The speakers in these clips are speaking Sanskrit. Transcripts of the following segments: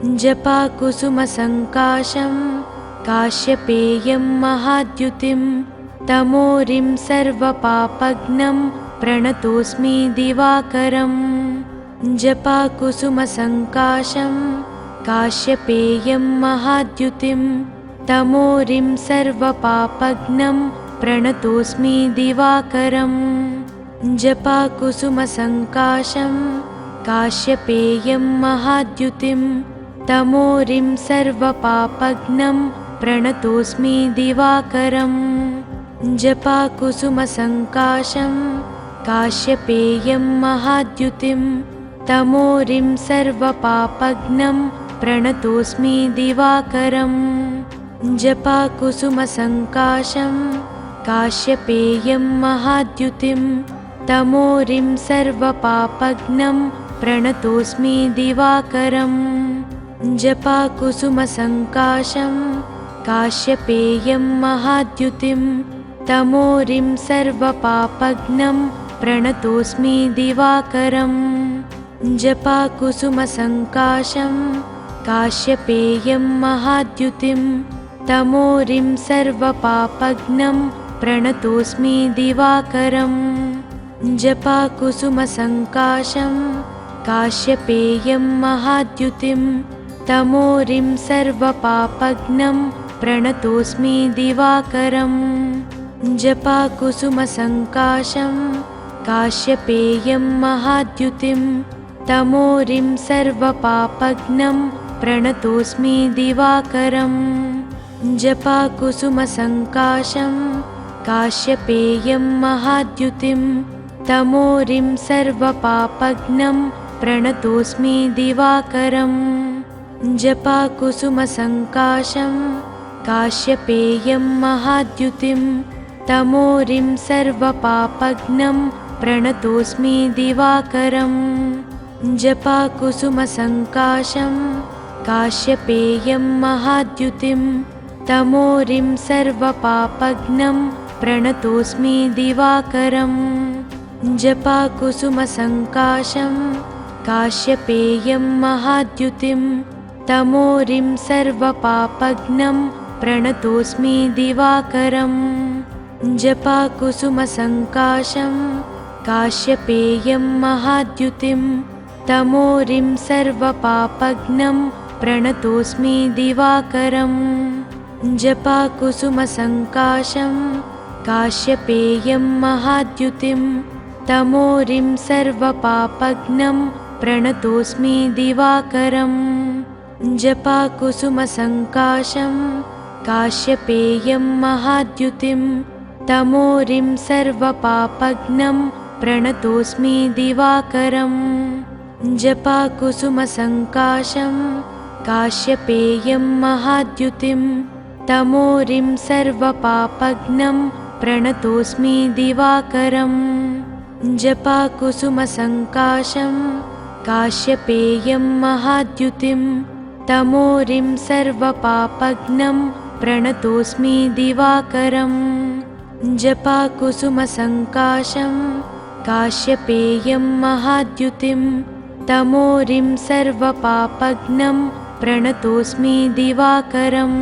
जपाकुसुमसङ्काशं काश्यपेयं महाद्युतिं तमोरिं सर्वपापघ्नं प्रणतोऽस्मि दिवाकरम् जपाकुसुमसङ्काशं काश्यपेयं महाद्युतिं तमोरिं सर्वपापघ्नं प्रणतोऽस्मि दिवाकरम् जपाकुसुमसङ्काशं काश्यपेयं महाद्युतिं तमोरिं सर्वपापघ्नं प्रणतोऽस्मि दिवाकरम् जपाकुसुमसङ्काशं काश्यपेयं महाद्युतिं तमोरिं सर्वपापघ्नं प्रणतोऽस्मि दिवाकरम् जपाकुसुमसङ्काशं काश्यपेयं महाद्युतिं तमोरिं सर्वपापघ्नं प्रणतोऽस्मि दिवाकरम् जपाकुसुमसङ्काशं काश्यपेयं महाद्युतिं तमोरिं सर्वपापघ्नं प्रणतोऽस्मि दिवाकरम् जपाकुसुमसङ्काशं काश्यपेयं महाद्युतिं तमोरिं सर्वपापघ्नं प्रणतोऽस्मि दिवाकरम् जपाकुसुमसङ्काशं काश्यपेयं महाद्युतिं तमोरिं सर्वपापघ्नं प्रणतोऽस्मि दिवाकरम् जपाकुसुमसङ्काशं काश्यपेयं महाद्युतिं तमोरिं सर्वपापघ्नं प्रणतोऽस्मि दिवाकरम् जपाकुसुमसङ्काशं काश्यपेयं महाद्युतिं तमोरिं सर्वपापघ्नं प्रणतोऽस्मि दिवाकरम् जपाकुसुमसङ्काशं काश्यपेयं महाद्युतिं तमोरिं सर्वपापघ्नं प्रणतोऽस्मि दिवाकरम् जपाकुसुमसङ्काशं काश्यपेयं महाद्युतिं तमोरिं सर्वपापघ्नं प्रणतोऽस्मि दिवाकरम् जपाकुसुमसङ्काशं काश्यपेयं महाद्युतिं तमोरिं सर्वपापघ्नं प्रणतोऽस्मि दिवाकरम् जपाकुसुमसङ्काशं काश्यपेयं महाद्युतिं तमोरिं सर्वपापघ्नं प्रणतोऽस्मि दिवाकरम् जपाकुसुमसङ्काशं काश्यपेयं महाद्युतिं तमोरिं सर्वपापघ्नं प्रणतोऽस्मि दिवाकरम् जपाकुसुमसङ्काशं काश्यपेयं महाद्युतिं तमोरिं सर्वपापघ्नं प्रणतोऽस्मि दिवाकरम् जपाकुसुमसङ्काशं काश्यपेयं महाद्युतिं तमोरिं सर्वपापघ्नं प्रणतोऽस्मि दिवाकरम् जपाकुसुमसङ्काशं काश्यपेयं महाद्युतिं तमोरिं सर्वपापघ्नं प्रणतोऽस्मि दिवाकरम् जपाकुसुमसङ्काशं काश्यपेयं महाद्युतिं तमोरिं सर्वपापघ्नं प्रणतोऽस्मि दिवाकरम्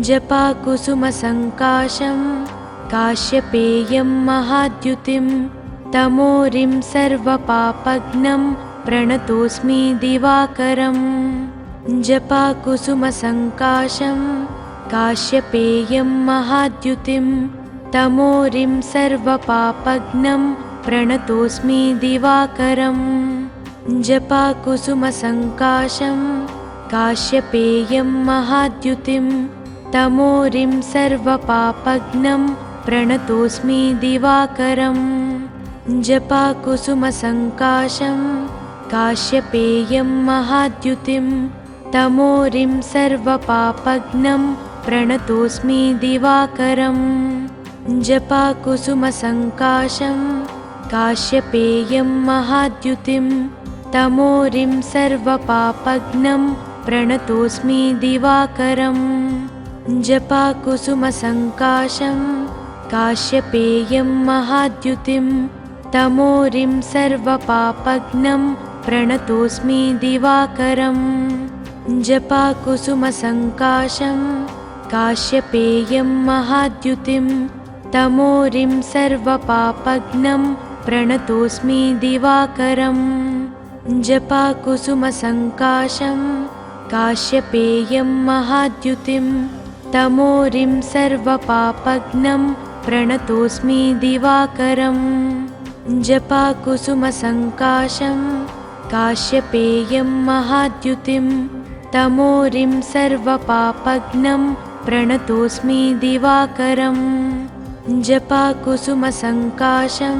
जपाकुसुमसङ्काशं काश्यपेयं महाद्युतिं तमोरिं सर्वपापघ्नं प्रणतोऽस्मि दिवाकरम् जपाकुसुमसङ्काशं काश्यपेयं महाद्युतिं तमोरिं सर्वपापघ्नं प्रणतोऽस्मि दिवाकरम् जपाकुसुमसङ्काशं काश्यपेयं महाद्युतिं तमोरिं सर्वपापघ्नं प्रणतोऽस्मि दिवाकरम् जपाकुसुमसङ्काशं काश्यपेयं महाद्युतिं तमोरिं सर्वपापघ्नं प्रणतोऽस्मि दिवाकरम् जपाकुसुमसङ्काशं काश्यपेयं महाद्युतिं तमोरिं सर्वपापघ्नं प्रणतोऽस्मि दिवाकरम् जपाकुसुमसङ्काशं काश्यपेयं महाद्युतिं तमोरिं सर्वपापघ्नं प्रणतोऽस्मि दिवाकरम् जपाकुसुमसङ्काशं काश्यपेयं महाद्युतिं तमोरिं सर्वपापघ्नं प्रणतोऽस्मि दिवाकरम् जपाकुसुमसङ्काशं काश्यपेयं महाद्युतिं तमोरिं सर्वपापघ्नं प्रणतोऽस्मि दिवाकरम् जपाकुसुमसङ्काशं काश्यपेयं महाद्युतिं तमोरिं सर्वपापघ्नं प्रणतोऽस्मि दिवाकरम् जपाकुसुमसङ्काशं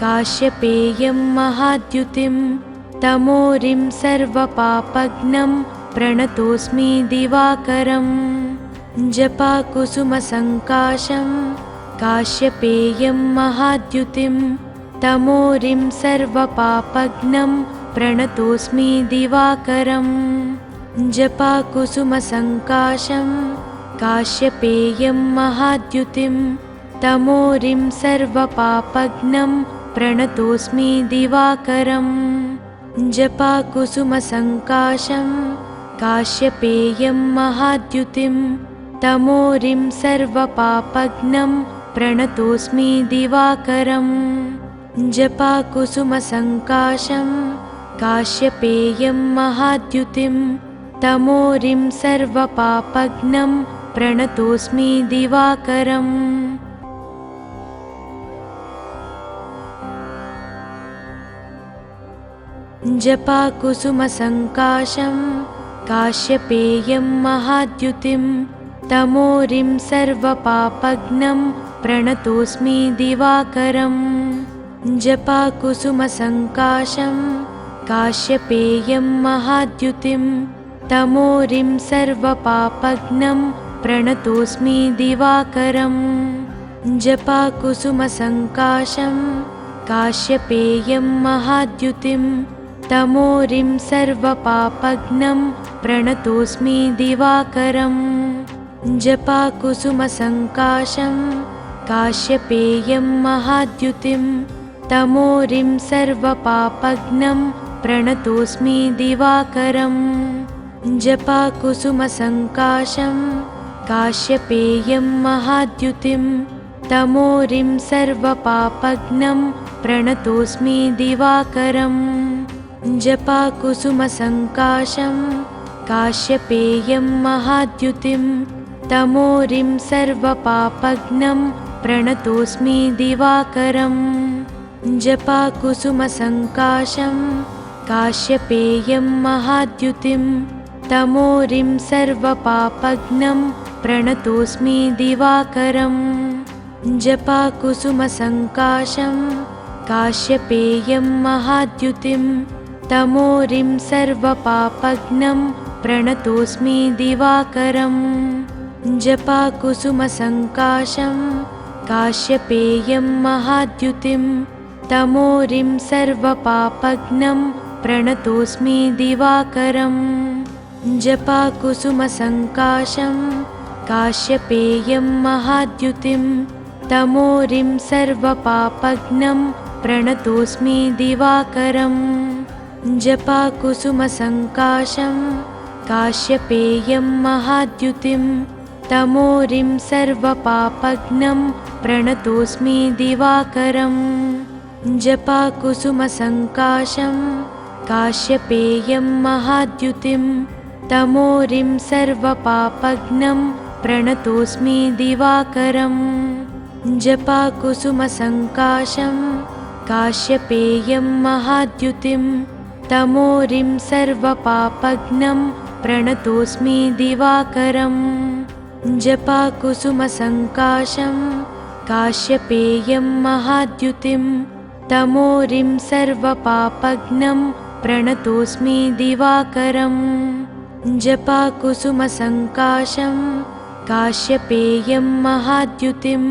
काश्यपेयं महाद्युतिं तमोरिं सर्वपापघ्नं प्रणतोऽस्मि दिवाकरम् जपाकुसुमसङ्काशं काश्यपेयं महाद्युतिं तमोरिं सर्वपापघ्नं प्रणतोऽस्मि दिवाकरम् जपाकुसुमसङ्काशं काश्यपेयं महाद्युतिं तमोरिं सर्वपापघ्नं प्रणतोऽस्मि दिवाकरम् जपाकुसुमसङ्काशं काश्यपेयं महाद्युतिं तमोरिं सर्वपापघ्नं प्रणतोऽस्मि दिवाकरम् जपाकुसुमसङ्काशं काश्यपेयं महाद्युतिं तमोरिं सर्वपापघ्नं प्रणतोऽस्मि दिवाकरम् जपाकुसुमसङ्काशं काश्यपेयं महाद्युतिं तमोरिं सर्वपापघ्नं प्रणतोऽस्मि दिवाकरम् जपाकुसुमसङ्काशं काश्यपेयं महाद्युतिं तमोरिं सर्वपापघ्नं प्रणतोऽस्मि दिवाकरम् जपाकुसुमसङ्काशं काश्यपेयं महाद्युतिं तमोरिं सर्वपापघ्नं प्रणतोऽस्मि दिवाकरम् जपाकुसुमसङ्काशं काश्यपेयं महाद्युतिं तमोरिं सर्वपापघ्नं प्रणतोऽस्मि दिवाकरम् जपाकुसुमसङ्काशं काश्यपेयं महाद्युतिं तमोरिं सर्वपापघ्नं प्रणतोऽस्मि दिवाकरम् जपाकुसुमसङ्काशं काश्यपेयं महाद्युतिं तमोरिं सर्वपापघ्नं प्रणतोऽस्मि दिवाकरम् जपाकुसुमसङ्काशं काश्यपेयं महाद्युतिं तमोरिं सर्वपापघ्नं प्रणतोऽस्मि दिवाकरम् जपाकुसुमसङ्काशं काश्यपेयं महाद्युतिं तमोरिं सर्वपापघ्नं प्रणतोऽस्मि दिवाकरम् जपाकुसुमसङ्काशं काश्यपेयं महाद्युतिं तमोरिं सर्वपापघ्नं प्रणतोऽस्मि दिवाकरम् जपाकुसुमसङ्काशं काश्यपेयं महाद्युतिं तमोरिं सर्वपापघ्नं प्रणतोऽस्मि दिवाकरम् जपाकुसुमसङ्काशं काश्यपेयं महाद्युतिं तमोरिं सर्वपापघ्नं प्रणतोऽस्मि दिवाकरम् जपाकुसुमसङ्काशं काश्यपेयं महाद्युतिं तमोरिं सर्वपापघ्नं प्रणतोऽस्मि दिवाकरम् जपाकुसुमसङ्काशं काश्यपेयं महाद्युतिं तमोरिं सर्वपापघ्नं प्रणतोऽस्मि दिवाकरम् जपाकुसुमसङ्काशं काश्यपेयं महाद्युतिं तमोरिं सर्वपापघ्नं प्रणतोऽस्मि दिवाकरम् जपाकुसुमसङ्काशं काश्यपेयं महाद्युतिं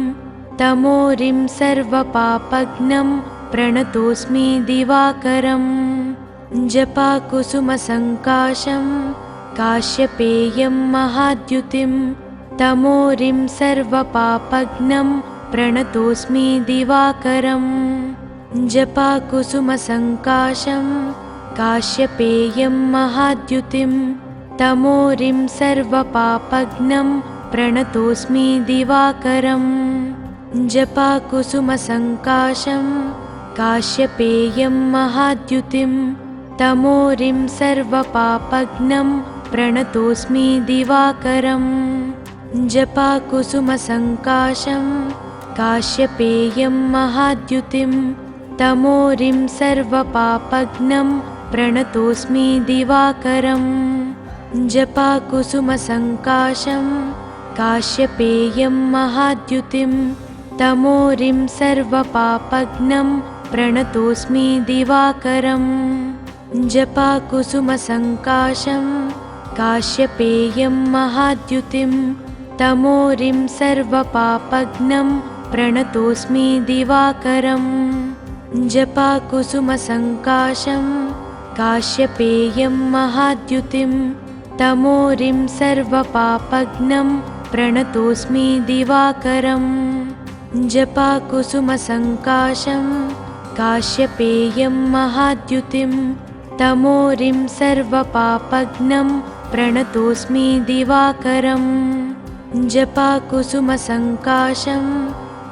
तमोरिं सर्वपापघ्नं प्रणतोऽस्मि दिवाकरम् जपाकुसुमसङ्काशं काश्यपेयं महाद्युतिं तमोरिं सर्वपापघ्नं प्रणतोऽस्मि दिवाकरम् जपाकुसुमसङ्काशं काश्यपेयं महाद्युतिं तमोरिं सर्वपापघ्नं प्रणतोऽस्मि दिवाकरम्। जपाकुसुमसङ्काशं काश्यपेयं महाद्युतिं तमोरिं सर्वपापघ्नं प्रणतोऽस्मि दिवाकरम्। जपाकुसुमसङ्काशं काश्यपेयं महाद्युतिं तमोरिं सर्वपापघ्नं प्रणतोऽस्मि दिवाकरम्। जपाकुसुमसङ्काशं काश्यपेयं महाद्युतिं तमोरिं सर्वपापघ्नं प्रणतोऽस्मि दिवाकरम्। जपाकुसुमसङ्काशं काश्यपेयं महाद्युतिं तमोरिं सर्वपापघ्नं प्रणतोऽस्मि दिवाकरम्। जपाकुसुमसङ्काशं काश्यपेयं महाद्युतिं तमोरिं सर्वपापघ्नं प्रणतोऽस्मि दिवाकरम्। जपाकुसुमसङ्काशं काश्यपेयं महाद्युतिं तमोरिं सर्वपापघ्नं प्रणतोऽस्मि दिवाकरम्। जपाकुसुमसङ्काशं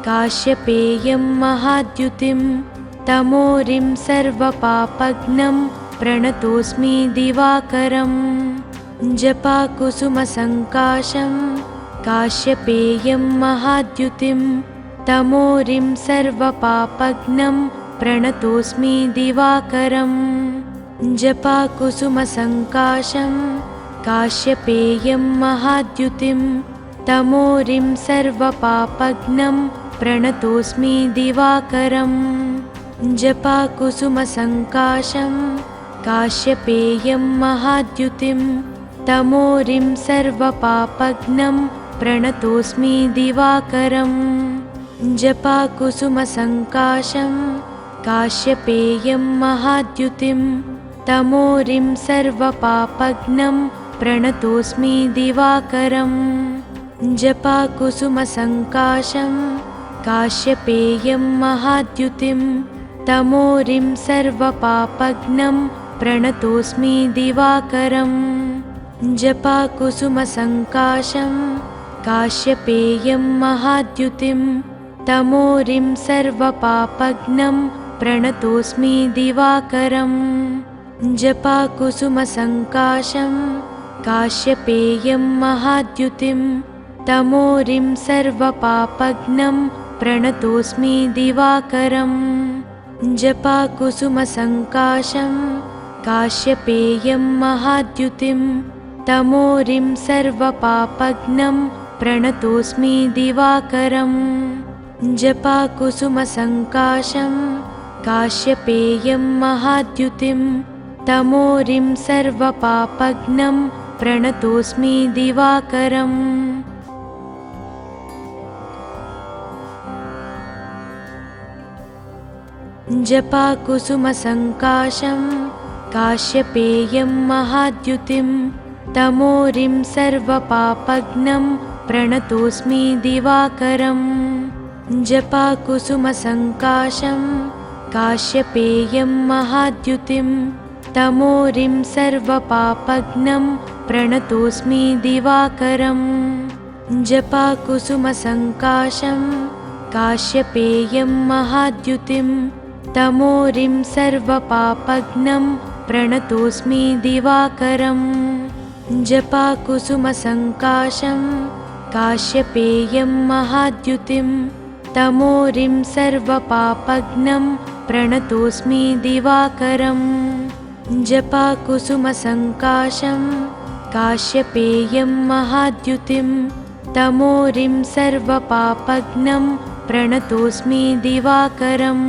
काश्यपेयं महाद्युतिं तमोरिं सर्वपापघ्नं प्रणतोऽस्मि दिवाकरम्। जपाकुसुमसङ्काशं काश्यपेयं महाद्युतिं तमोरिं सर्वपापघ्नं प्रणतोऽस्मि दिवाकरम्। जपाकुसुमसङ्काशं काश्यपेयं महाद्युतिं तमोरिं सर्वपापघ्नं प्रणतोऽस्मि दिवाकरम्। जपाकुसुमसङ्काशं काश्यपेयं महाद्युतिं तमोरिं सर्वपापघ्नं प्रणतोऽस्मि दिवाकरम्। जपाकुसुमसङ्काशं काश्यपेयं महाद्युतिं तमोरिं सर्वपापघ्नं प्रणतोऽस्मि दिवाकरम्। जपाकुसुमसङ्काशं काश्यपेयं महाद्युतिं तमोरिं सर्वपापघ्नं प्रणतोऽस्मि दिवाकरम्। जपाकुसुमसङ्काशं काश्यपेयं महाद्युतिं तमोरिं सर्वपापघ्नं प्रणतोऽस्मि दिवाकरम्। जपाकुसुमसङ्काशं काश्यपेयं महाद्युतिं तमोरिं सर्वपापघ्नं प्रणतोऽस्मि दिवाकरम्। जपाकुसुमसङ्काशं काश्यपेयं महाद्युतिं तमोरिं सर्वपापघ्नं प्रणतोऽस्मि दिवाकरम्। जपाकुसुमसङ्काशं काश्यपेयं महाद्युतिं तमोरिं सर्वपापघ्नं प्रणतोऽस्मि दिवाकरम्। जपाकुसुमसङ्काशं काश्यपेयं महाद्युतिं तमोरिं सर्वपापघ्नं प्रणतोऽस्मि दिवाकरम्। जपाकुसुमसङ्काशं काश्यपेयं महाद्युतिं तमोरिं सर्वपापघ्नं प्रणतोऽस्मि दिवाकरम्। जपाकुसुमसङ्काशं काश्यपेयं महाद्युतिं तमोरिं सर्वपापघ्नं प्रणतोऽस्मि दिवाकरम्। जपाकुसुमसङ्काशं काश्यपेयं महाद्युतिं तमोरिं सर्वपापघ्नं प्रणतोऽस्मि दिवाकरम्। जपाकुसुमसङ्काशं काश्यपेयं महाद्युतिं तमोरिं सर्वपापघ्नं प्रणतोऽस्मि दिवाकरम्।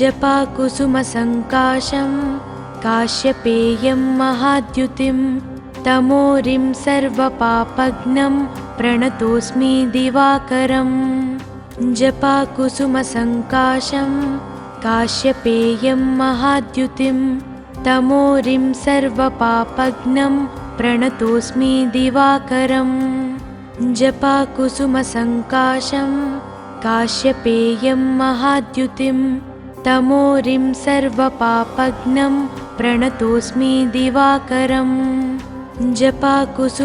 जपाकुसुमसङ्काशं काश्यपेयं महाद्युतिं तमोरिं सर्वपापघ्नं प्रणतोऽस्मि दिवाकरम्। जपाकुसुमसङ्काशं काश्यपेयं महाद्युतिं तमोरिं सर्वपापघ्नं प्रणतोऽस्मि दिवाकरम्। जपाकुसुमसङ्काशं काश्यपेयं महाद्युतिं तमोरिं सर्वपापघ्नं प्रणतोऽस्मि दिवाकरम्। जपाकुसुमसङ्काशं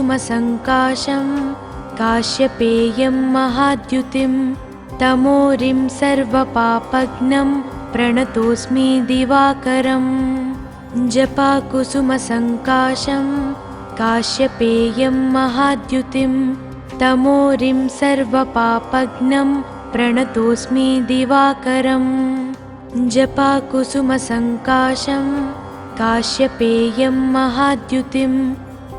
काश्यपेयं महाद्युतिं तमोरिं सर्वपापघ्नं प्रणतोऽस्मि दिवाकरम् जपाकुसुमसङ्काशं काश्यपेयं महाद्युतिं तमोरिं सर्वपापघ्नं प्रणतोऽस्मि दिवाकरम् जपाकुसुमसङ्काशं काश्यपेयं महाद्युतिं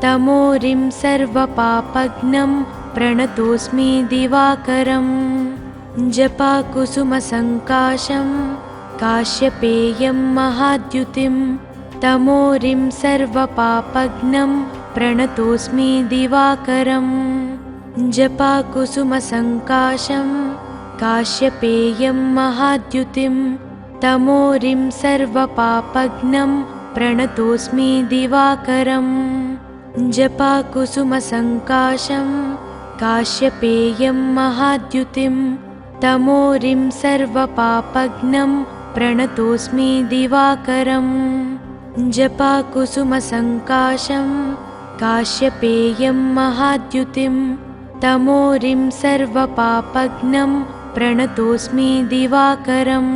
तमोरिं सर्वपापघ्नं प्रणतोऽस्मि दिवाकरम् जपाकुसुमसङ्काशं काश्यपेयं महाद्युतिं तमोरिं सर्वपापघ्नं प्रणतोऽस्मि दिवाकरम् जपाकुसुमसङ्काशं काश्यपेयं महाद्युतिं तमोरिं सर्वपापघ्नं प्रणतोऽस्मि दिवाकरम् जपाकुसुमसङ्काशं काश्यपेयं महाद्युतिं तमोरिं सर्वपापघ्नं प्रणतोऽस्मि दिवाकरम् जपाकुसुमसङ्काशं काश्यपेयं महाद्युतिं तमोरिं सर्वपापघ्नं प्रणतोऽस्मि दिवाकरम्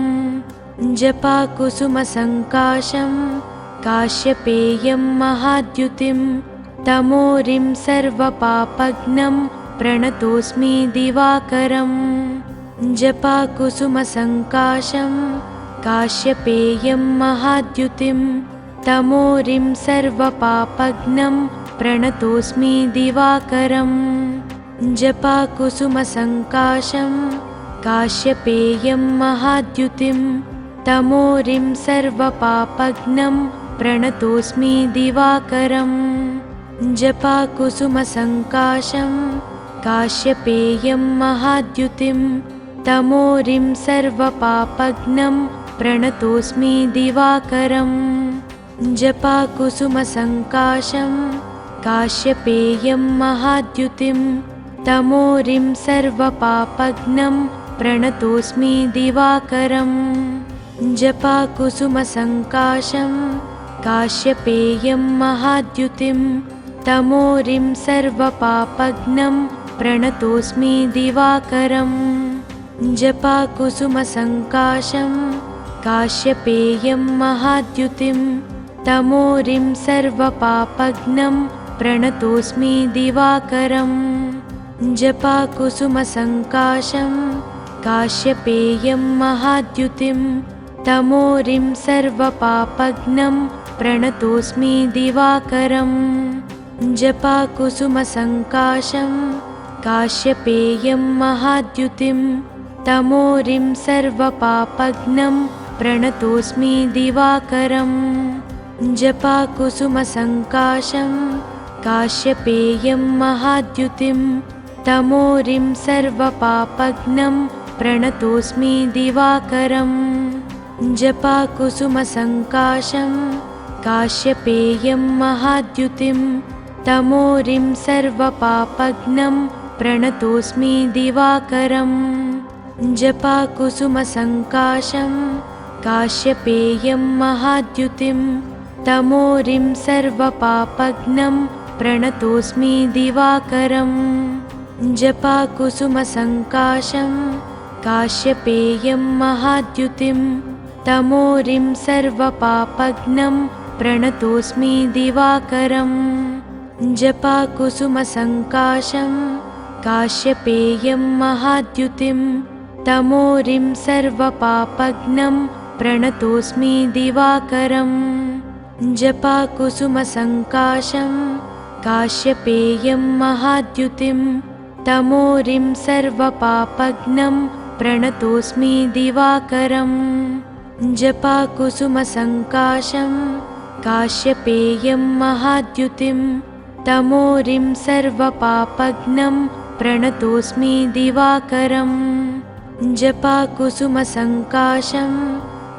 जपाकुसुमसङ्काशं काश्यपेयं महाद्युतिं तमोरिं सर्वपापघ्नं प्रणतोऽस्मि दिवाकरम् जपाकुसुमसङ्काशं काश्यपेयं महाद्युतिं तमोरिं सर्वपापघ्नं प्रणतोऽस्मि दिवाकरम् जपाकुसुमसङ्काशं काश्यपेयं महाद्युतिं तमोरिं सर्वपापघ्नं प्रणतोऽस्मि दिवाकरम् जपाकुसुमसङ्काशं काश्यपेयं महाद्युतिं तमोरिं सर्वपापघ्नं प्रणतोऽस्मि दिवाकरम् जपाकुसुमसङ्काशं काश्यपेयं महाद्युतिं तमोरिं सर्वपापघ्नं प्रणतोऽस्मि दिवाकरम् जपाकुसुमसङ्काशं काश्यपेयं महाद्युतिं तमोरिं सर्वपापघ्नं प्रणतोऽस्मि दिवाकरम् जपाकुसुमसङ्काशं काश्यपेयं महाद्युतिं तमोरिं सर्वपापघ्नं प्रणतोऽस्मि दिवाकरम् जपाकुसुमसङ्काशं काश्यपेयं महाद्युतिं तमोरिं सर्वपापघ्नं प्रणतोऽस्मि दिवाकरम् जपाकुसुमसङ्काशं काश्यपेयं महाद्युतिं तमोरिं सर्वपापघ्नं प्रणतोऽस्मि दिवाकरम् जपाकुसुमसङ्काशं काश्यपेयं महाद्युतिं तमोरिं सर्वपापघ्नं प्रणतोऽस्मि दिवाकरम् जपाकुसुमसङ्काशं काश्यपेयं महाद्युतिं तमोरिं सर्वपापघ्नं प्रणतोऽस्मि दिवाकरम् जपाकुसुमसङ्काशं काश्यपेयं महाद्युतिं तमोरिं सर्वपापघ्नं प्रणतोऽस्मि दिवाकरम् जपाकुसुमसङ्काशं काश्यपेयं महाद्युतिं तमोरिं सर्वपापघ्नं प्रणतोऽस्मि दिवाकरम् जपाकुसुमसङ्काशं काश्यपेयं महाद्युतिं तमोरिं सर्वपापघ्नं प्रणतोऽस्मि दिवाकरम् जपाकुसुमसङ्काशं काश्यपेयं महाद्युतिं तमोरिं सर्वपापघ्नं प्रणतोऽस्मि दिवाकरम् जपाकुसुमसङ्काशं काश्यपेयं महाद्युतिं तमोरिं सर्वपापघ्नं प्रणतोऽस्मि दिवाकरम् जपाकुसुमसङ्काशं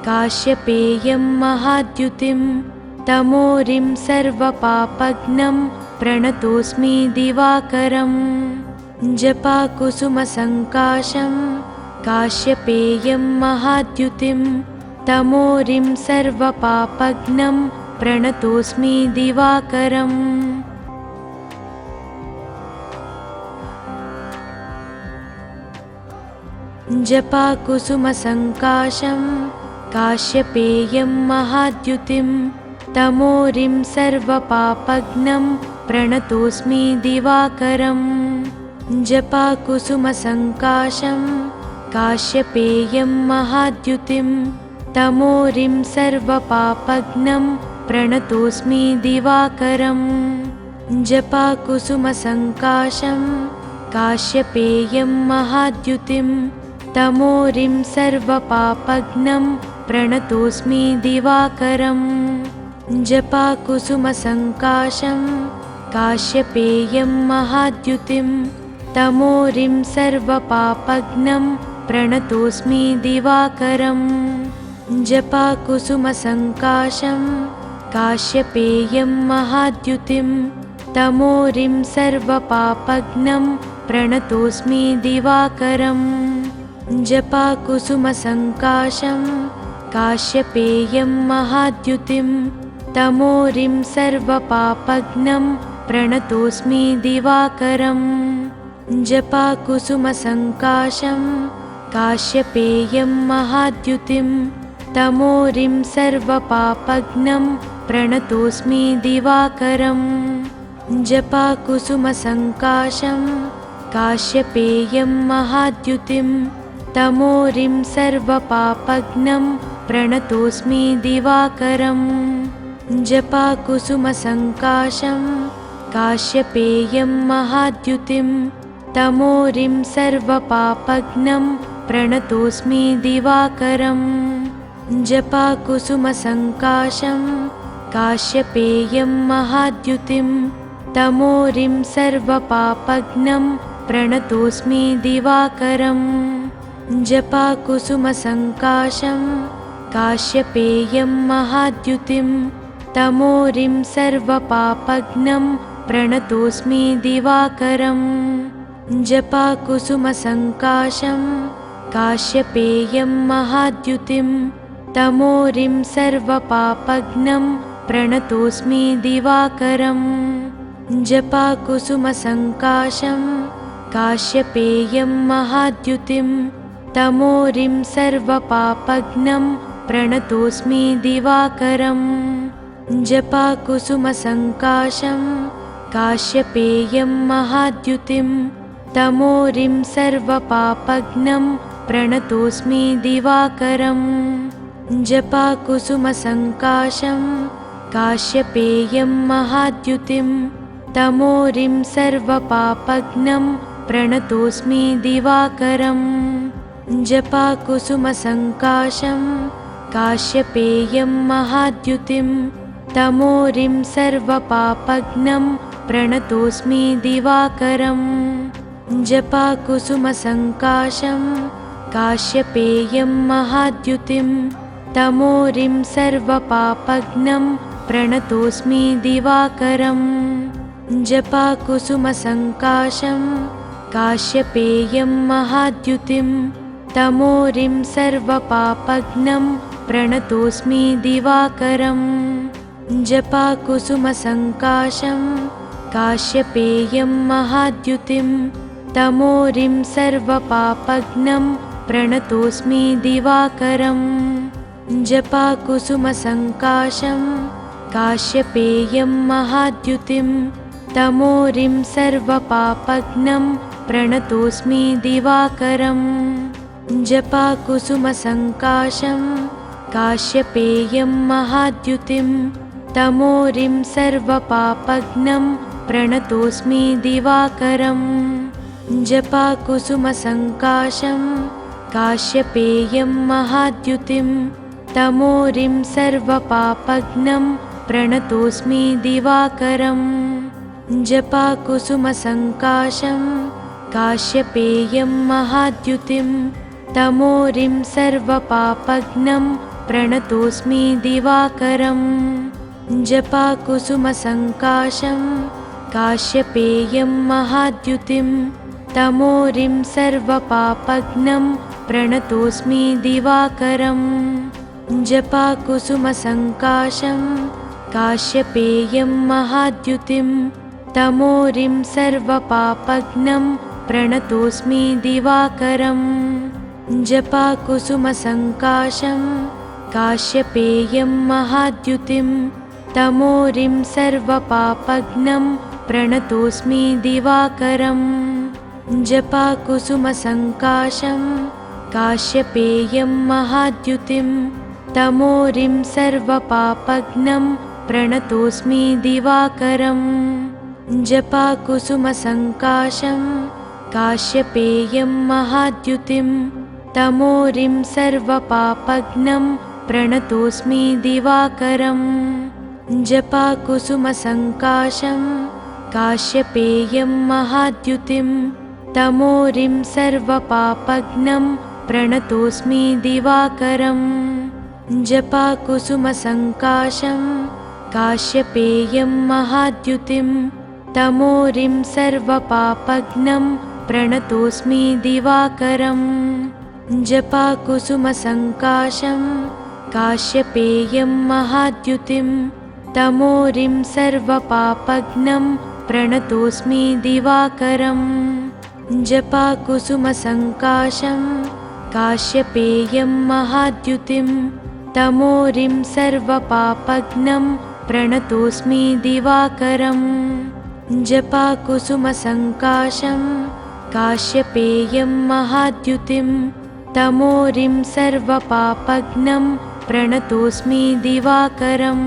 काश्यपेयं महाद्युतिं तमोरिं सर्वपापघ्नं प्रणतोऽस्मि दिवाकरम् जपाकुसुमसङ्काशं काश्यपेयं महाद्युतिं तमोरिं सर्वपापघ्नं प्रणतोऽस्मि दिवाकरम् जपाकुसुमसङ्काशं काश्यपेयं महाद्युतिं तमोरिं सर्वपापघ्नं प्रणतोऽस्मि दिवाकरम् जपाकुसुमसङ्काशं काश्यपेयं महाद्युतिं तमोरिं सर्वपापघ्नं प्रणतोऽस्मि दिवाकरम् जपाकुसुमसङ्काशं काश्यपेयं महाद्युतिं तमोरिं सर्वपापघ्नं प्रणतोऽस्मि दिवाकरम् जपाकुसुमसङ्काशं काश्यपेयं महाद्युतिं तमोरिं सर्वपापघ्नं प्रणतोऽस्मि दिवाकरम् जपाकुसुमसङ्काशं काश्यपेयं महाद्युतिं तमोरिं सर्वपापघ्नं प्रणतोऽस्मि दिवाकरम् जपाकुसुमसङ्काशं काश्यपेयं महाद्युतिं तमोरिं सर्वपापघ्नं प्रणतोऽस्मि दिवाकरम् जपाकुसुमसङ्काशं काश्यपेयं महाद्युतिं तमोरिं सर्वपापघ्नं प्रणतोऽस्मि दिवाकरम् जपाकुसुमसङ्काशं काश्यपेयं महाद्युतिं तमोरिं सर्वपापघ्नं प्रणतोऽस्मि दिवाकरम् जपाकुसुमसङ्काशं काश्यपेयं महाद्युतिं तमोरिं सर्वपापघ्नं प्रणतोऽस्मि दिवाकरम् जपाकुसुमसङ्काशं काश्यपेयं महाद्युतिं तमोरिं सर्वपापघ्नं प्रणतोऽस्मि दिवाकरम् जपाकुसुमसङ्काशं काश्यपेयं महाद्युतिं तमोरिं सर्वपापघ्नं प्रणतोऽस्मि दिवाकरम् जपाकुसुमसङ्काशं काश्यपेयं महाद्युतिं तमोरिं सर्वपापघ्नं प्रणतोऽस्मि दिवाकरम् जपाकुसुमसङ्काशं काश्यपेयं महाद्युतिं तमोरिं सर्वपापघ्नं प्रणतोऽस्मि दिवाकरम् जपाकुसुमसङ्काशं काश्यपेयं महाद्युतिं तमोरिं सर्वपापघ्नं प्रणतोऽस्मि दिवाकरम् जपाकुसुमसङ्काशं काश्यपेयं महाद्युतिं तमोरिं सर्वपापघ्नं प्रणतोऽस्मि दिवाकरम् जपाकुसुमसङ्काशं काश्यपेयं महाद्युतिं तमोरिं सर्वपापघ्नं प्रणतोऽस्मि दिवाकरम् जपाकुसुमसङ्काशं काश्यपेयं महाद्युतिं तमोरिं सर्वपापघ्नं प्रणतोऽस्मि दिवाकरम् जपाकुसुमसङ्काशं काश्यपेयं महाद्युतिं तमोरिं सर्वपापघ्नं प्रणतोऽस्मि दिवाकरम् जपाकुसुमसङ्काशं काश्यपेयं महाद्युतिं तमोरिं सर्वपापघ्नं प्रणतोऽस्मि दिवाकरम् जपाकुसुमसङ्काशं काश्यपेयं महाद्युतिं तमोरिं सर्वपापघ्नं प्रणतोऽस्मि दिवाकरम् जपाकुसुमसङ्काशं काश्यपेयं महाद्युतिं तमोरिं सर्वपापघ्नं प्रणतोऽस्मि दिवाकरम् जपाकुसुमसङ्काशं काश्यपेयं महाद्युतिं तमोरिं सर्वपापघ्नं प्रणतोऽस्मि दिवाकरम् जपाकुसुमसङ्काशं काश्यपेयं महाद्युतिं तमोरिं सर्वपापघ्नं प्रणतोऽस्मि दिवाकरम् जपाकुसुमसङ्काशं काश्यपेयं महाद्युतिं तमोरिं सर्वपापघ्नं प्रणतोऽस्मि दिवाकरम् जपाकुसुमसङ्काशं काश्यपेयं महाद्युतिं तमोरिं सर्वपापघ्नं प्रणतोऽस्मि दिवाकरम् जपाकुसुमसङ्काशं काश्यपेयं महाद्युतिं तमोरिं सर्वपापघ्नं प्रणतोऽस्मि दिवाकरम् जपाकुसुमसङ्काशं काश्यपेयं महाद्युतिं तमोरिं सर्वपापघ्नं प्रणतोऽस्मि दिवाकरम् जपाकुसुमसङ्काशं काश्यपेयं महाद्युतिं तमोरिं सर्वपापघ्नं प्रणतोऽस्मि दिवाकरम् जपाकुसुमसङ्काशं काश्यपेयं महाद्युतिं तमोरिं सर्वपापघ्नं प्रणतोऽस्मि दिवाकरम् जपाकुसुमसङ्काशं काश्यपेयं महाद्युतिं तमोरिं सर्वपापघ्नं प्रणतोऽस्मि दिवाकरम् जपाकुसुमसङ्काशं काश्यपेयं महाद्युतिं तमोरिं सर्वपापघ्नं प्रणतोऽस्मि दिवाकरम् जपाकुसुमसङ्काशं काश्यपेयं महाद्युतिं तमोरिं सर्वपापघ्नं प्रणतोऽस्मि दिवाकरम् जपाकुसुमसङ्काशं काश्यपेयं महाद्युतिं तमोरिं सर्वपापघ्नं प्रणतोऽस्मि दिवाकरम्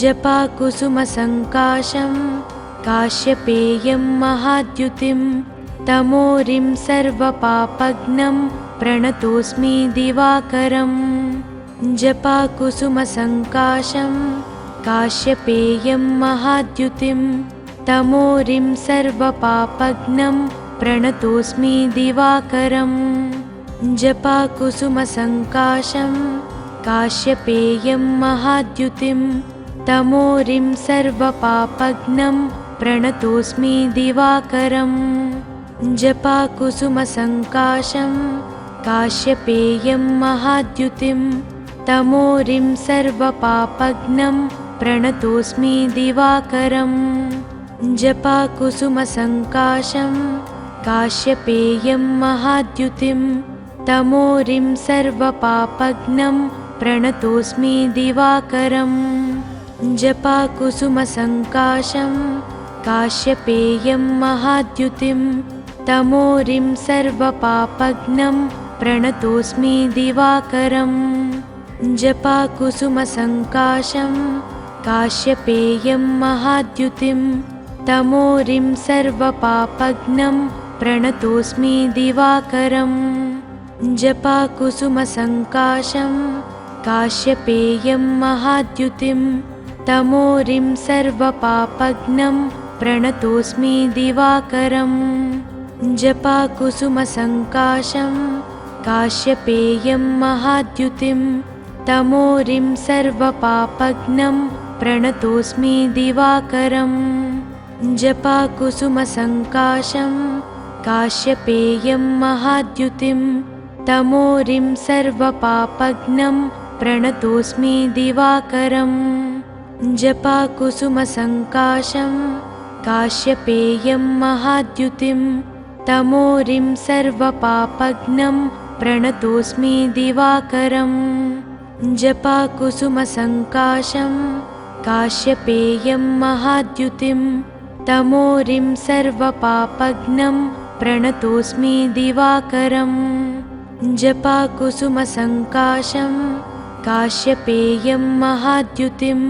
जपाकुसुमसङ्काशं काश्यपेयं महाद्युतिं तमोरिं सर्वपापघ्नं प्रणतोऽस्मि दिवाकरम् जपाकुसुमसङ्काशं काश्यपेयं महाद्युतिं तमोरिं सर्वपापघ्नं प्रणतोऽस्मि दिवाकरम् जपाकुसुमसङ्काशं काश्यपेयं महाद्युतिं तमोरिं सर्वपापघ्नं प्रणतोऽस्मि दिवाकरम् जपाकुसुमसङ्काशं काश्यपेयं महाद्युतिं तमोरिं सर्वपापघ्नं प्रणतोऽस्मि दिवाकरम् जपाकुसुमसङ्काशं काश्यपेयं महाद्युतिं तमोरिं सर्वपापघ्नं प्रणतोऽस्मि दिवाकरम् जपाकुसुमसङ्काशं काश्यपेयं महाद्युतिं तमोरिं सर्वपापघ्नं प्रणतोऽस्मि दिवाकरम् जपाकुसुमसङ्काशं काश्यपेयं महाद्युतिं तमोरिं सर्वपापघ्नं प्रणतोऽस्मि दिवाकरम् जपाकुसुमसङ्काशं काश्यपेयं महाद्युतिं तमोरिं सर्वपापघ्नं प्रणतोऽस्मि दिवाकरम् जपाकुसुमसङ्काशं काश्यपेयं महाद्युतिं तमोरिं सर्वपापघ्नं प्रणतोऽस्मि दिवाकरम् जपाकुसुमसङ्काशं काश्यपेयं महाद्युतिं तमोरिं सर्वपापघ्नं प्रणतोऽस्मि दिवाकरम् जपाकुसुमसङ्काशं काश्यपेयं महाद्युतिं तमोरिं सर्वपापघ्नं प्रणतोऽस्मि दिवाकरम् जपाकुसुमसङ्काशं काश्यपेयं महाद्युतिं तमोरिं सर्वपापघ्नं प्रणतोऽस्मि दिवाकरम् जपाकुसुमसङ्काशं काश्यपेयं महाद्युतिं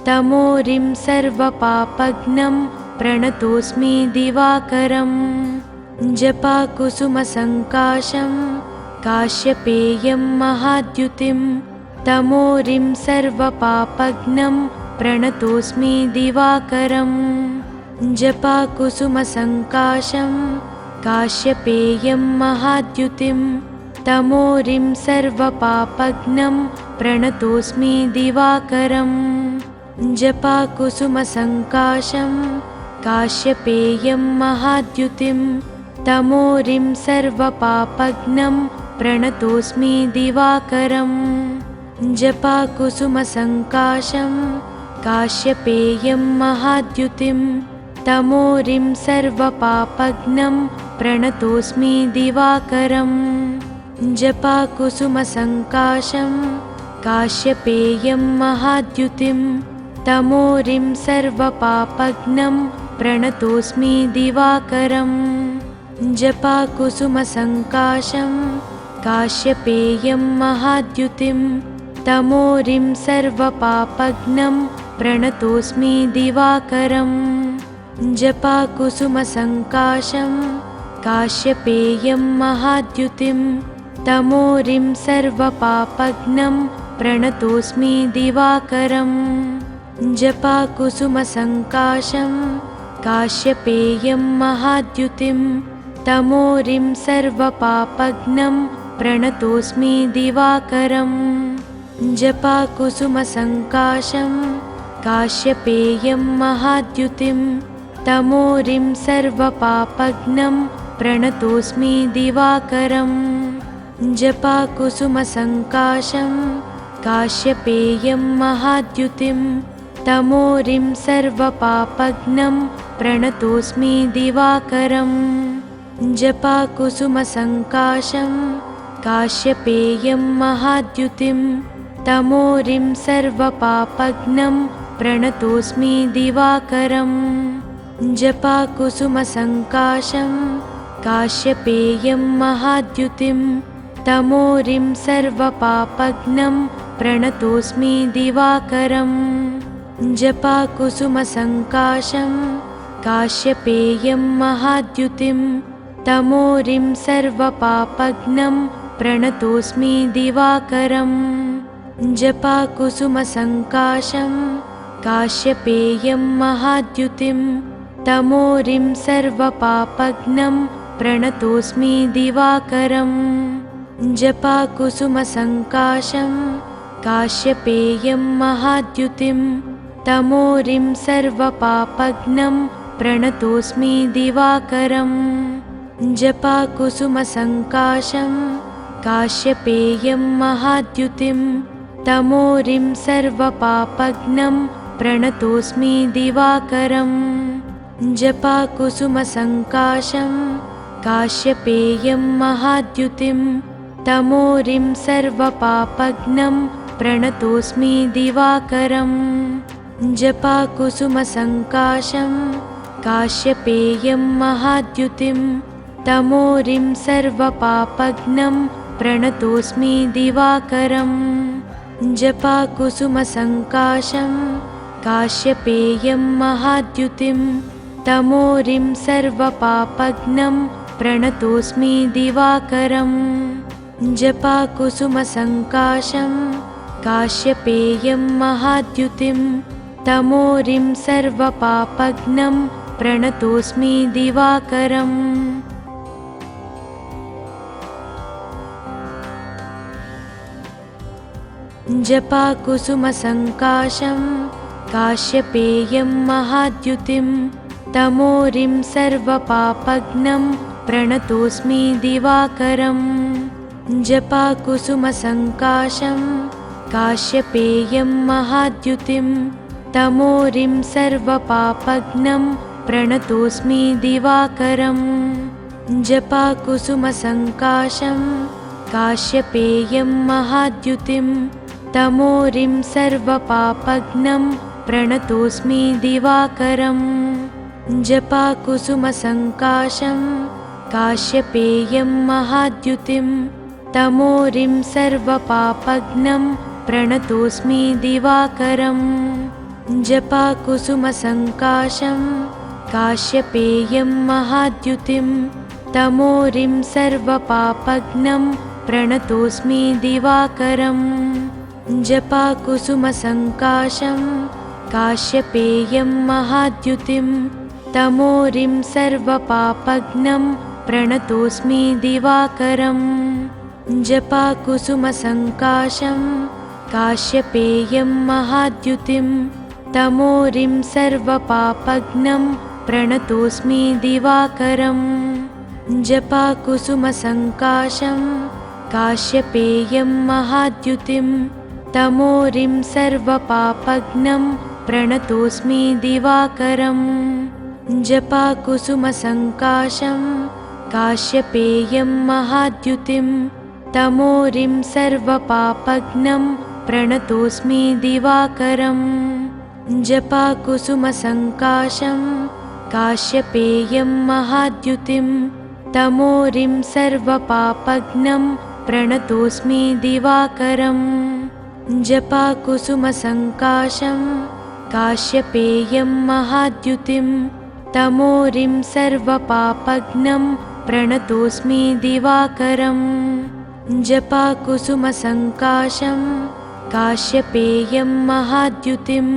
तमोरिं सर्वपापघ्नं प्रणतोऽस्मि दिवाकरम् जपाकुसुमसङ्काशं काश्यपेयं महाद्युतिं तमोरिं सर्वपापघ्नं प्रणतोऽस्मि दिवाकरम् जपाकुसुमसङ्काशं काश्यपेयं महाद्युतिं तमोरिं सर्वपापघ्नं प्रणतोऽस्मि दिवाकरम् जपाकुसुमसङ्काशं काश्यपेयं महाद्युतिं तमोरिं सर्वपापघ्नं प्रणतोऽस्मि दिवाकरम् जपाकुसुमसङ्काशं काश्यपेयं महाद्युतिं तमोरिं सर्वपापघ्नं प्रणतोऽस्मि दिवाकरम् जपाकुसुमसङ्काशं काश्यपेयं महाद्युतिं तमोरिं सर्वपापघ्नं प्रणतोऽस्मि दिवाकरम् जपाकुसुमसङ्काशं काश्यपेयं महाद्युतिं तमोरिं सर्वपापघ्नं प्रणतोऽस्मि दिवाकरम् जपाकुसुमसङ्काशं काश्यपेयं महाद्युतिं तमोरिं सर्वपापघ्नं प्रणतोऽस्मि दिवाकरम् जपाकुसुमसङ्काशं काश्यपेयं महाद्युतिं तमोरिं सर्वपापघ्नं प्रणतोऽस्मि दिवाकरम् जपाकुसुमसङ्काशं काश्यपेयं महाद्युतिं तमोरिं सर्वपापघ्नं प्रणतोऽस्मि दिवाकरम् जपाकुसुमसङ्काशं काश्यपेयं महाद्युतिं तमोरिं सर्वपापघ्नं प्रणतोऽस्मि दिवाकरम् जपाकुसुमसङ्काशं काश्यपेयं महाद्युतिं तमोरिं सर्वपापघ्नं प्रणतोऽस्मि दिवाकरम् जपाकुसुमसङ्काशं काश्यपेयं महाद्युतिं तमोरिं सर्वपापघ्नं प्रणतोऽस्मि दिवाकरम् जपाकुसुमसङ्काशं काश्यपेयं महाद्युतिं तमोरिं सर्वपापघ्नं प्रणतोऽस्मि दिवाकरम् जपाकुसुमसङ्काशं काश्यपेयं महाद्युतिं तमोरिं सर्वपापघ्नं प्रणतोऽस्मि दिवाकरम् जपाकुसुमसङ्काशं काश्यपेयं महाद्युतिं तमोरिं सर्वपापघ्नं प्रणतोऽस्मि दिवाकरम् जपाकुसुमसङ्काशं काश्यपेयं महाद्युतिं तमोरिं सर्वपापघ्नं प्रणतोऽस्मि दिवाकरम् जपाकुसुमसङ्काशं काश्यपेयं महाद्युतिं तमोरिं सर्वपापघ्नं प्रणतोऽस्मि दिवाकरम् जपाकुसुमसङ्काशं काश्यपेयं महाद्युतिं तमोरिं सर्वपापघ्नं प्रणतोऽस्मि दिवाकरम् जपाकुसुमसङ्काशं काश्यपेयं महाद्युतिं तमोरिं सर्वपापघ्नं प्रणतोऽस्मि दिवाकरम् जपाकुसुमसङ्काशं काश्यपेयं महाद्युतिं तमोरिं सर्वपापघ्नं प्रणतोऽस्मि दिवाकरम् जपाकुसुमसङ्काशं काश्यपेयं महाद्युतिं तमोरिं सर्वपापघ्नं प्रणतोऽस्मि दिवाकरम् जपाकुसुमसङ्काशं काश्यपेयं महाद्युतिं तमोरिं सर्वपापघ्नं प्रणतोऽस्मि दिवाकरम् जपाकुसुमसङ्काशं काश्यपेयं महाद्युतिं तमोरिं सर्वपापघ्नं प्रणतोऽस्मि दिवाकरम् जपाकुसुमसङ्काशं काश्यपेयं महाद्युतिं तमोरिं सर्वपापघ्नं प्रणतोऽस्मि दिवाकरम् जपाकुसुमसङ्काशं काश्यपेयं महाद्युतिं तमोरिं सर्वपापघ्नं प्रणतोऽस्मि दिवाकरम् जपाकुसुमसङ्काशं काश्यपेयं महाद्युतिं तमोरिं सर्वपापघ्नं प्रणतोऽस्मि दिवाकरम् जपाकुसुमसङ्काशं काश्यपेयं महाद्युतिं तमोरिं सर्वपापघ्नं प्रणतोऽस्मि दिवाकरम् जपाकुसुमसङ्काशं काश्यपेयं महाद्युतिं तमोरिं सर्वपापघ्नं प्रणतोऽस्मि दिवाकरम् जपाकुसुमसङ्काशं काश्यपेयं महाद्युतिं तमोरिं सर्वपापघ्नं प्रणतोऽस्मि दिवाकरम् जपाकुसुमसङ्काशं काश्यपेयं महाद्युतिं तमोरिं सर्वपापघ्नं प्रणतोऽस्मि दिवाकरम् जपाकुसुमसङ्काशं काश्यपेयं महाद्युतिं तमोरिं सर्वपापघ्नं प्रणतोऽस्मि दिवाकरम् जपाकुसुमसङ्काशं काश्यपेयं महाद्युतिं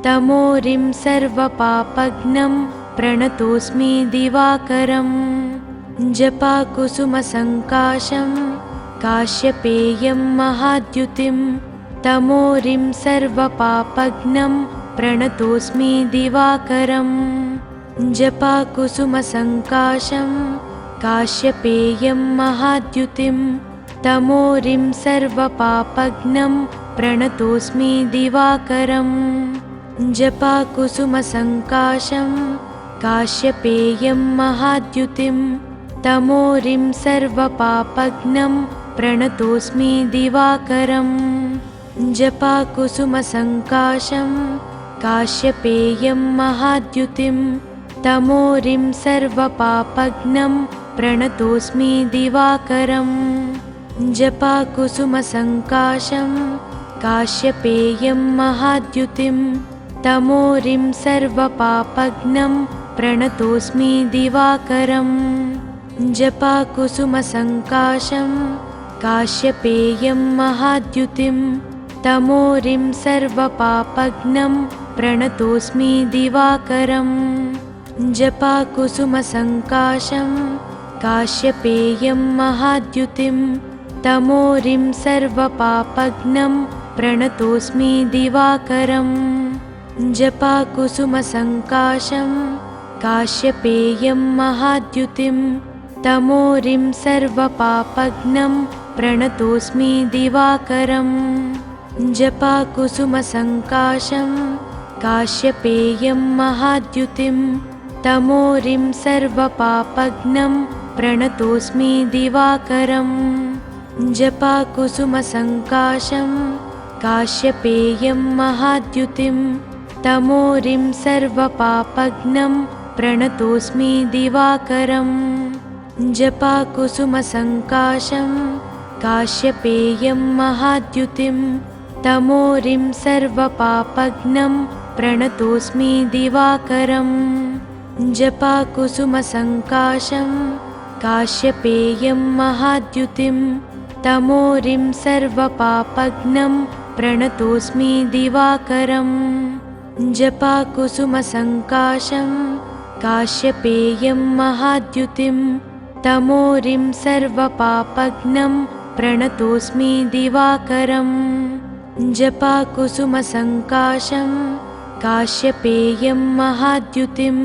तमोरिं सर्वपापघ्नं प्रणतोऽस्मि दिवाकरम् जपाकुसुमसङ्काशं काश्यपेयं महाद्युतिं तमोरिं सर्वपापघ्नं प्रणतोऽस्मि दिवाकरम् जपाकुसुमसङ्काशं काश्यपेयं महाद्युतिं तमोरिं सर्वपापघ्नं प्रणतोऽस्मि दिवाकरम् जपाकुसुमसङ्काशं काश्यपेयं महाद्युतिं तमोरिं सर्वपापघ्नं प्रणतोऽस्मि दिवाकरम् जपाकुसुमसङ्काशं काश्यपेयं महाद्युतिं तमोरिं सर्वपापघ्नं प्रणतोऽस्मि दिवाकरम् जपाकुसुमसङ्काशं काश्यपेयं महाद्युतिं तमोरिं सर्वपापघ्नं प्रणतोऽस्मि दिवाकरम् जपाकुसुमसङ्काशं काश्यपेयं महाद्युतिं तमोरिं सर्वपापघ्नं प्रणतोऽस्मि दिवाकरम् जपाकुसुमसङ्काशं काश्यपेयं महाद्युतिं तमोरिं सर्वपापघ्नं प्रणतोऽस्मि दिवाकरम् जपाकुसुमसङ्काशं काश्यपेयं महाद्युतिं तमोरिं सर्वपापघ्नं प्रणतोऽस्मि दिवाकरम् जपाकुसुमसङ्काशं काश्यपेयं महाद्युतिं तमोरिं सर्वपापघ्नं प्रणतोऽस्मि दिवाकरम् जपाकुसुमसङ्काशं काश्यपेयं महाद्युतिं तमोरिं सर्वपापघ्नं प्रणतोऽस्मि दिवाकरम् जपाकुसुमसङ्काशं काश्यपेयं महाद्युतिं तमोरिं सर्वपापघ्नं प्रणतोऽस्मि दिवाकरम् जपाकुसुमसङ्काशं काश्यपेयं महाद्युतिं तमोरिं सर्वपापघ्नं प्रणतोऽस्मि दिवाकरम् जपाकुसुमसङ्काशं काश्यपेयं महाद्युतिं तमोरिं सर्वपापघ्नं प्रणतोऽस्मि दिवाकरम् जपाकुसुमसङ्काशं काश्यपेयं महाद्युतिं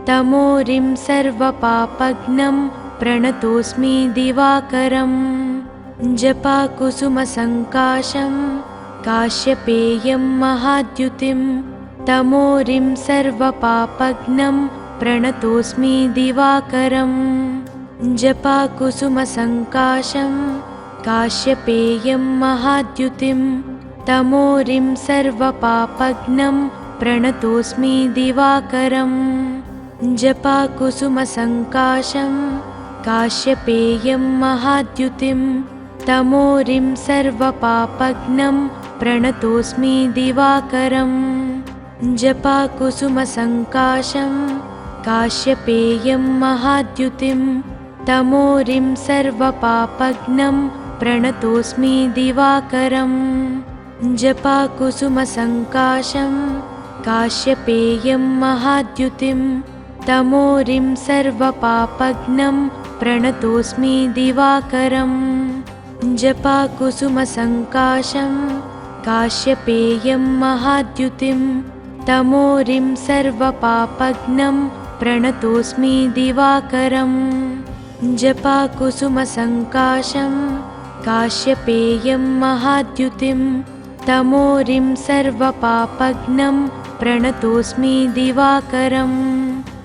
तमोरिं सर्वपापघ्नं प्रणतोऽस्मि दिवाकरम् जपाकुसुमसङ्काशं काश्यपेयं महाद्युतिं तमोरिं सर्वपापघ्नं प्रणतोऽस्मि दिवाकरम् जपाकुसुमसङ्काशं काश्यपेयं महाद्युतिं तमोरिं सर्वपापघ्नं प्रणतोऽस्मि दिवाकरम् जपाकुसुमसङ्काशं काश्यपेयं महाद्युतिं तमोरिं सर्वपापघ्नं प्रणतोऽस्मि दिवाकरम् जपाकुसुमसङ्काशं काश्यपेयं महाद्युतिं तमोरिं सर्वपापघ्नं प्रणतोऽस्मि दिवाकरम् जपाकुसुमसङ्काशं काश्यपेयं महाद्युतिं तमोरिं सर्वपापघ्नं प्रणतोऽस्मि दिवाकरम् जपाकुसुमसङ्काशं काश्यपेयं महाद्युतिं तमोरिं सर्वपापघ्नं प्रणतोऽस्मि दिवाकरम् जपाकुसुमसङ्काशं काश्यपेयं महाद्युतिं तमोरिं सर्वपापघ्नं प्रणतोऽस्मि दिवाकरम्